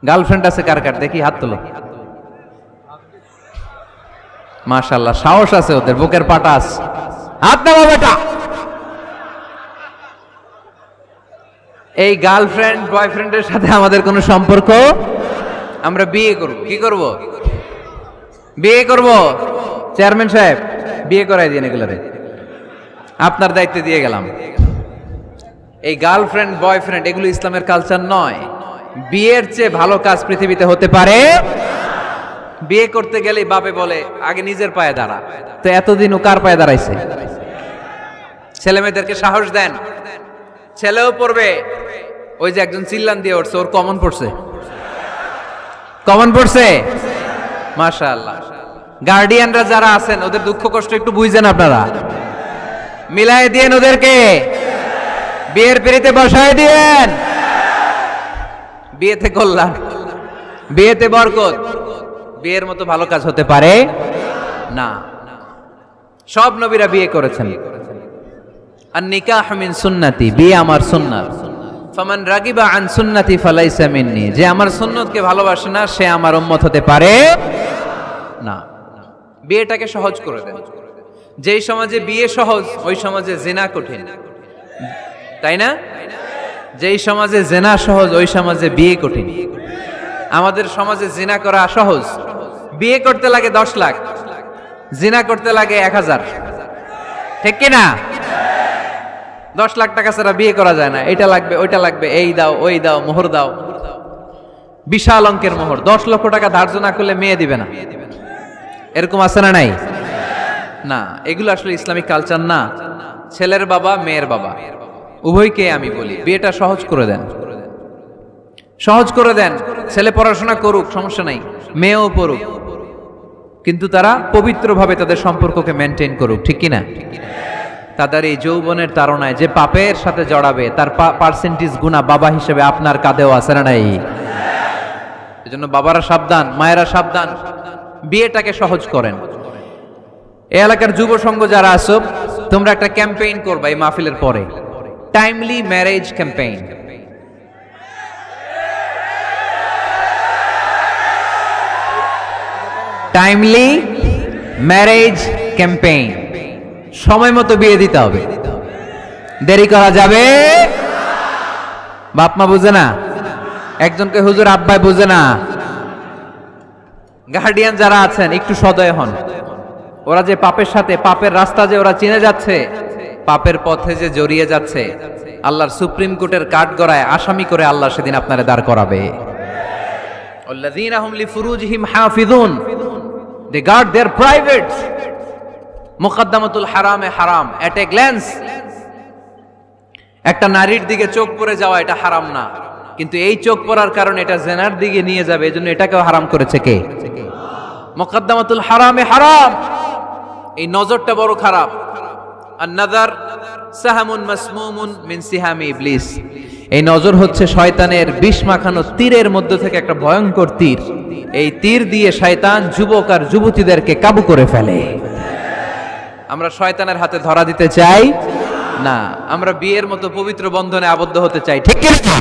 Girlfriend আছে কার কার দেখি হাত তোলো। মাশাআল্লাহ, সাহস আছে ওদের, বুকের পাটা আছে। হাত নামাও বেটা। এই গার্লফ্রেন্ড বয়ফ্রেন্ডের সাথে আমাদের কোনো সম্পর্ক? আমরা বিয়ে করব। কি করব? বিয়ে করব। চেয়ারম্যান সাহেব বিয়ে করাই দিন এগুলারে, আপনার দায়িত্বে দিয়ে গেলাম। এই গার্লফ্রেন্ড বয়ফ্রেন্ড এগুলো ইসলামের কালচার নয়। বিয়ের চেয়ে ভালো কাজ পৃথিবীতে হতে পারে? বিয়ে করতে গেলেই বাপে বলে আগে নিজের পায়ে দাঁড়া। তো এতদিন ও কার পায়ে দাঁড়াইছে? ছেলে মেয়েদেরকে সাহস দেন, ছেলেও পড়বে। ওই যে একজন চিল্লান দিয়ে উঠছে, ওর কমন পড়ছে। কমন পড়ছে, মাশাআল্লাহ। গার্ডিয়ানরা যারা আছেন ওদের দুঃখ কষ্ট একটু বুঝছেন আপনারা, মিলাই দিয়েন ওদেরকে, বিয়ের পিড়িতে বসায় দিয়েন। বিয়েতে কল্যাণ, বিয়েতে বরকত। বিয়ের মতো ভালো কাজ হতে পারে না। সব নবীরা বিয়ে করেছেন। আর নিকাহ মিন সুন্নতি, বিয়ে আমার সুন্নাত। ফামান রাগিবা আন সুন্নতি ফালাইসা মিন্নি, যে আমার সুন্নতকে ভালোবাসে না সে আমার উম্মত হতে পারে না। বিয়েটাকে সহজ করে দেন। যেই সমাজে বিয়ে সহজ ওই সমাজে জিনা কঠিন, তাই না? যেই সমাজে জিনা সহজ ওই সমাজে বিয়ে কঠিন। আমাদের সমাজে জিনা করা সহজ, বিয়ে করতে লাগে 10 লাখ, জিনা করতে লাগে 1000, ঠিক কি না? 10 লাখ টাকা ছাড়া বিয়ে করা যায় না। এটা লাগবে ওইটা লাগবে, এই দাও ওই দাও, মোহর দাও, বিশাল অঙ্কের মোহর। 10 লক্ষ টাকা ধার্য না করলে মেয়ে দিবে না, এরকম আছে না নাই? না, এগুলো আসলে ইসলামিক কালচার না। ছেলের বাবা মেয়ের বাবা উভয়কে আমি বলি বিয়েটা সহজ করে দেন, সহজ করে দেন। ছেলে পড়াশোনা করুক, সমস্যা নাই, মেয়েও পড়ুক, কিন্তু তারা পবিত্রভাবে তাদের সম্পর্ককে মেনটেন করুক, ঠিক কিনা? তাদের এই যৌবনের তাড়নায় যে পাপের সাথে জড়াবে তার পার্সেন্টেজ গুণা বাবা হিসেবে আপনার কাঁধেও আছে না নাই? এজন্য বাবারা সাবধান, মায়েরা সাবধান, বিয়েটাকে সহজ করেন। এই এলাকার যুব সংঘ যারা আছো, তোমরা একটা ক্যাম্পেইন করবা এই মাহফিলের পরে, timely marriage campaign. Timely marriage campaign, সময় মতো বিয়ে দিতে হবে, দেরি করা যাবে। বাপ মা বুঝে না, একজনকে হুজুর আব্বাই বুঝে না। গার্ডিয়ান যারা আছেন একটু সদয় হন। ওরা যে পাপের সাথে, পাপের রাস্তা যে ওরা চিনে যাচ্ছে, পাপের পথে যে জড়িয়ে যাচ্ছে, আল্লাহর সুপ্রিম কোর্টের কাঠগড়ায় আসামি করে আল্লাহ সেদিন আপনারে দাঁড় করাবে। আল্লাযীনা হুম লিফুরুজিহিম হাফিজুন, দে গার্ড देयर প্রাইভেটস। মুকদ্দামাতুল হারামে হারাম, এট এ গ্ল্যান্স। একটা নারীর দিকে চোখ পড়ে যাওয়া এটা হারাম না, কিন্তু এই চোখ পড়ার কারণে এটা জেনার দিকে নিয়ে যাবে, এজন্য এটাকেও হারাম করেছে কে? মুকদ্দামাতুল হারামে হারাম, এই নজরটা বড় খারাপ। আন-নাযার সাহামুন মাসমুমুন মিন সিহামি ইবলিস, এই নজর হচ্ছে শয়তানের বিষ মাখানো তীরের মধ্যে থেকে একটা ভয়ঙ্কর তীর। এই তীর দিয়ে শয়তান যুবক আর যুবতীদেরকে কাবু করে ফেলে। আমরা শয়তানের হাতে ধরা দিতে চাই না, আমরা বিয়ের মতো পবিত্র বন্ধনে আবদ্ধ হতে চাই, ঠিক কি না?